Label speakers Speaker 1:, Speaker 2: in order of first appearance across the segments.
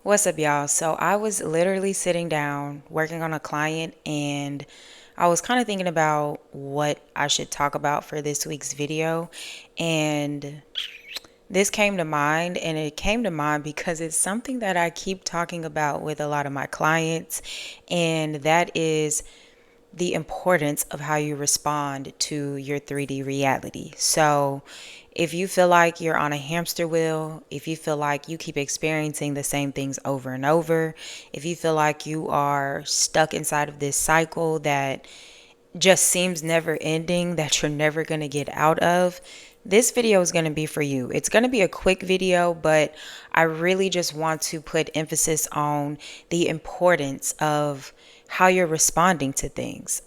Speaker 1: What's up, y'all? So I was literally sitting down working on a client and I was kind of thinking about what I should talk about for this week's video. And this came to mind, and it came to mind because it's something that I keep talking about with a lot of my clients, and that is the importance of how you respond to your 3D reality. So, if you feel like you're on a hamster wheel, if you feel like you keep experiencing the same things over and over, if you feel like you are stuck inside of this cycle that just seems never ending, that you're never going to get out of, this video is going to be for you. It's going to be a quick video, but I really just want to put emphasis on the importance of how you're responding to things.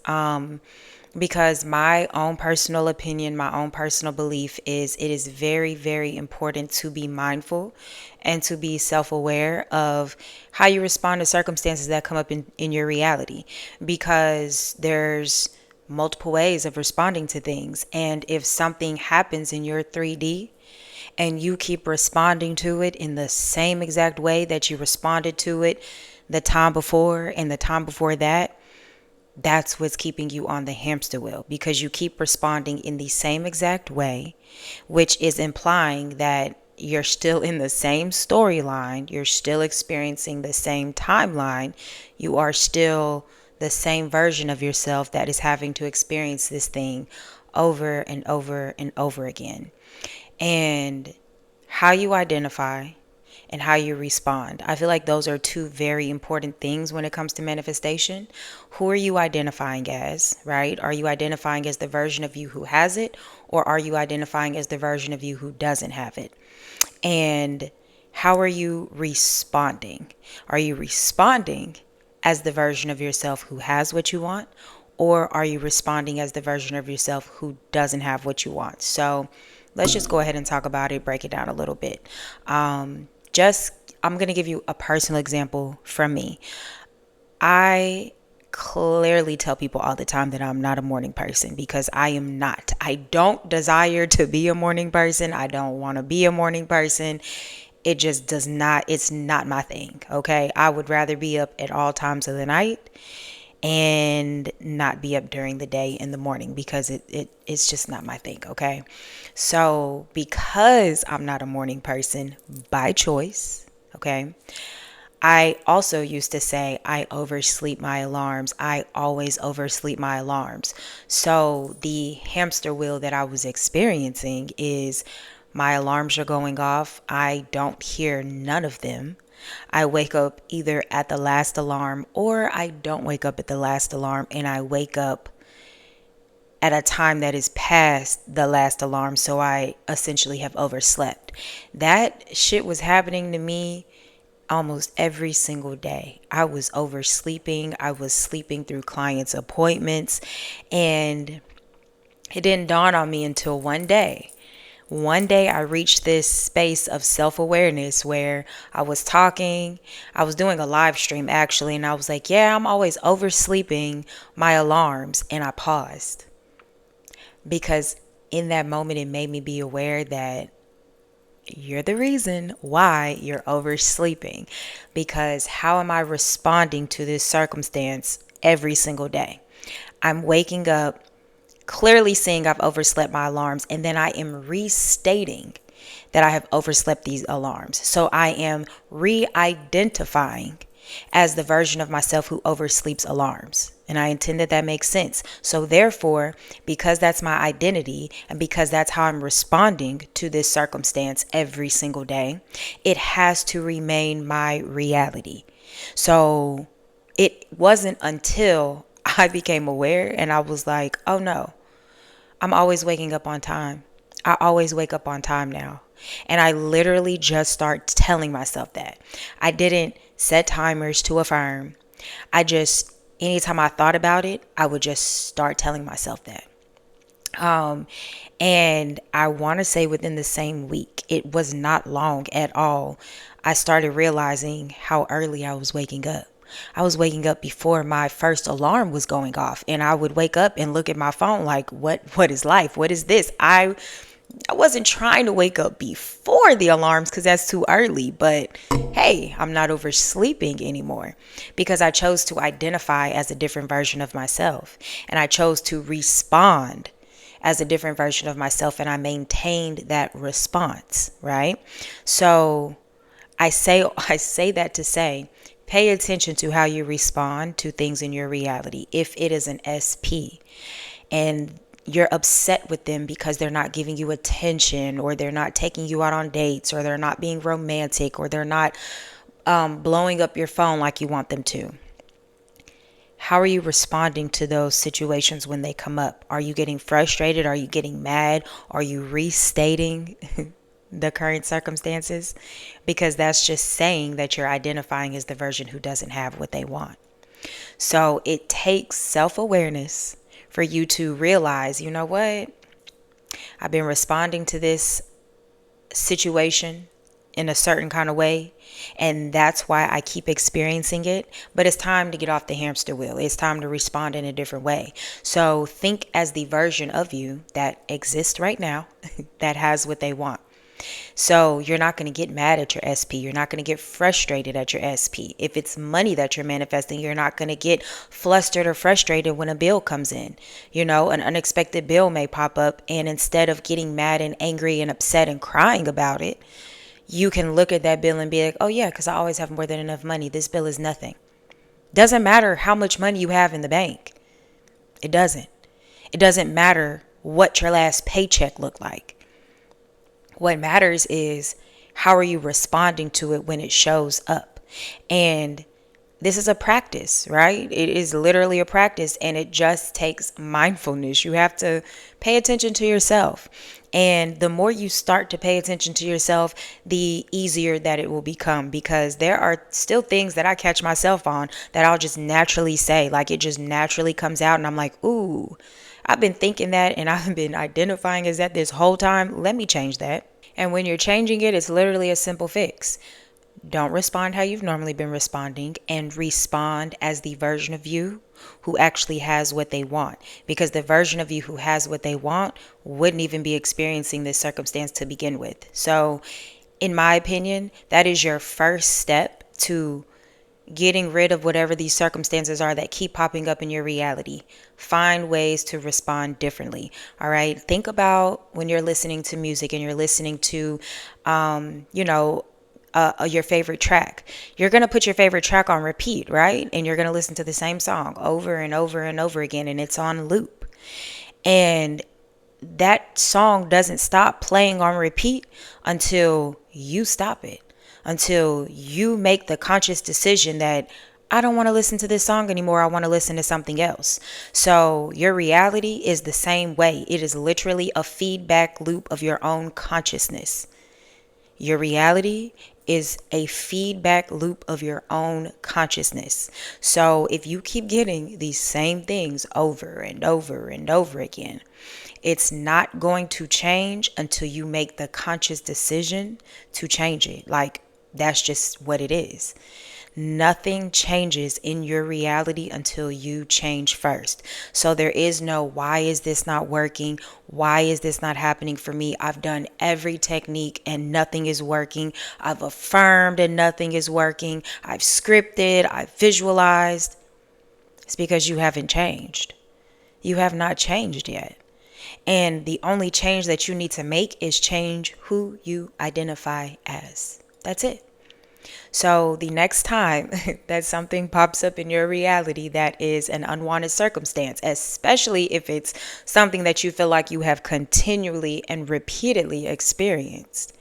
Speaker 1: Because my own personal opinion, my own personal belief is it is very, very important to be mindful and to be self-aware of how you respond to circumstances that come up in your reality, because there's multiple ways of responding to things. And if something happens in your 3D and you keep responding to it in the same exact way that you responded to it the time before and the time before that, that's what's keeping you on the hamster wheel, because you keep responding in the same exact way, which is implying that you're still in the same storyline, you're still experiencing the same timeline, you are still the same version of yourself that is having to experience this thing over and over and over again. And how you identify and how you respond, I feel like those are two very important things when it comes to manifestation. Who are you identifying as, right? Are you identifying as the version of you who has it, or are you identifying as the version of you who doesn't have it? And how are you responding? Are you responding as the version of yourself who has what you want, or are you responding as the version of yourself who doesn't have what you want? So let's just go ahead and talk about it, break it down a little bit. I'm going to give you a personal example from me. I clearly tell people all the time that I'm not a morning person, because I am not. I don't desire to be a morning person. I don't want to be a morning person. It just does not, it's not my thing. Okay. I would rather be up at all times of the night and not be up during the day in the morning, because it's just not my thing. Okay. So because I'm not a morning person by choice, okay, I also used to say I oversleep my alarms. I always oversleep my alarms. So the hamster wheel that I was experiencing is my alarms are going off. I don't hear none of them. I wake up either at the last alarm, or I don't wake up at the last alarm, and I wake up at a time that is past the last alarm. So I essentially have overslept. That shit was happening to me almost every single day. I was oversleeping. I was sleeping through clients' appointments. And it didn't dawn on me until one day. One day I reached this space of self-awareness where I was talking. I was doing a live stream actually. And I was like, yeah, I'm always oversleeping my alarms. And I paused, because in that moment it made me be aware that you're the reason why you're oversleeping. Because how am I responding to this circumstance every single day? I'm waking up clearly seeing I've overslept my alarms, and then I am restating that I have overslept these alarms. So I am re-identifying as the version of myself who oversleeps alarms. And I intend that makes sense. So therefore, because that's my identity, and because that's how I'm responding to this circumstance every single day, it has to remain my reality. So it wasn't until I became aware and I was like, oh no, I'm always waking up on time. I always wake up on time now. And I literally just start telling myself that. I didn't set timers to affirm. Anytime I thought about it, I would just start telling myself that. And I want to say within the same week, it was not long at all, I started realizing how early I was waking up. I was waking up before my first alarm was going off, and I would wake up and look at my phone like, what is life? What is this? I I wasn't trying to wake up before the alarms because that's too early, but hey, I'm not oversleeping anymore because I chose to identify as a different version of myself, and I chose to respond as a different version of myself, and I maintained that response, right? So I say that to say, pay attention to how you respond to things in your reality. If it is an SP and you're upset with them because they're not giving you attention, or they're not taking you out on dates, or they're not being romantic, or they're not blowing up your phone like you want them to. How are you responding to those situations when they come up? Are you getting frustrated? Are you getting mad? Are you restating the current circumstances? Because that's just saying that you're identifying as the version who doesn't have what they want. So it takes self-awareness for you to realize, you know what? I've been responding to this situation in a certain kind of way, and that's why I keep experiencing it. But it's time to get off the hamster wheel. It's time to respond in a different way. So think as the version of you that exists right now that has what they want. So you're not going to get mad at your SP. You're not going to get frustrated at your SP. If it's money that you're manifesting, you're not going to get flustered or frustrated when a bill comes in. You know, an unexpected bill may pop up, and instead of getting mad and angry and upset and crying about it, you can look at that bill and be like, oh yeah, because I always have more than enough money. This bill is nothing. Doesn't matter how much money you have in the bank. It doesn't. It doesn't matter what your last paycheck looked like. What matters is how are you responding to it when it shows up. And this is a practice, right? It is literally a practice, and it just takes mindfulness. You have to pay attention to yourself. And the more you start to pay attention to yourself, the easier that it will become, because there are still things that I catch myself on that I'll just naturally say, like it just naturally comes out, and I'm like, ooh, I've been thinking that, and I've been identifying as that this whole time. Let me change that. And when you're changing it, it's literally a simple fix. Don't respond how you've normally been responding, and respond as the version of you who actually has what they want. Because the version of you who has what they want wouldn't even be experiencing this circumstance to begin with. So, in my opinion, that is your first step to getting rid of whatever these circumstances are that keep popping up in your reality. Find ways to respond differently. All right. Think about when you're listening to music and you're listening to, your favorite track. You're going to put your favorite track on repeat, right? And you're going to listen to the same song over and over and over again, and it's on loop. And that song doesn't stop playing on repeat until you stop it, until you make the conscious decision that I don't want to listen to this song anymore. I want to listen to something else. So your reality is the same way. It is literally a feedback loop of your own consciousness. Your reality is a feedback loop of your own consciousness. So if you keep getting these same things over and over and over again, it's not going to change until you make the conscious decision to change it. Like, that's just what it is. Nothing changes in your reality until you change first. So there is no, why is this not working? Why is this not happening for me? I've done every technique and nothing is working. I've affirmed and nothing is working. I've scripted, I've visualized. It's because you haven't changed. You have not changed yet. And the only change that you need to make is change who you identify as. That's it. So the next time that something pops up in your reality that is an unwanted circumstance, especially if it's something that you feel like you have continually and repeatedly experienced,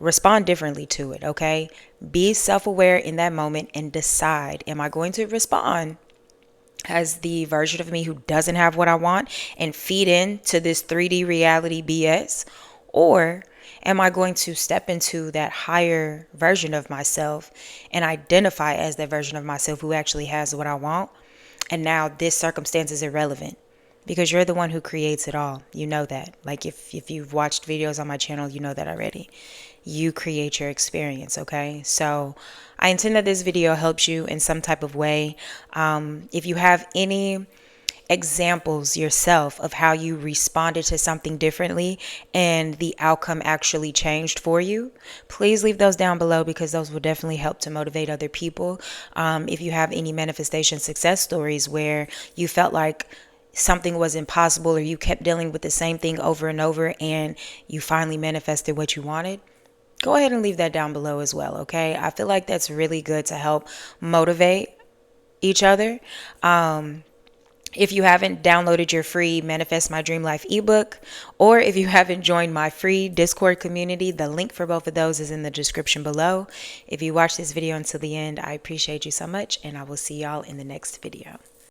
Speaker 1: respond differently to it, okay? Be self-aware in that moment and decide, am I going to respond as the version of me who doesn't have what I want and feed into this 3D reality BS? Or am I going to step into that higher version of myself and identify as that version of myself who actually has what I want? And now this circumstance is irrelevant because you're the one who creates it all. You know that. Like if you've watched videos on my channel, you know that already. You create your experience, okay? So I intend that this video helps you in some type of way. If you have any examples yourself of how you responded to something differently and the outcome actually changed for you, please leave those down below, because those will definitely help to motivate other people. If you have any manifestation success stories where you felt like something was impossible, or you kept dealing with the same thing over and over and you finally manifested what you wanted, go ahead and leave that down below as well, okay? I feel like that's really good to help motivate each other. If you haven't downloaded your free Manifest My Dream Life ebook, or if you haven't joined my free Discord community, the link for both of those is in the description below. If you watch this video until the end, I appreciate you so much, and I will see y'all in the next video.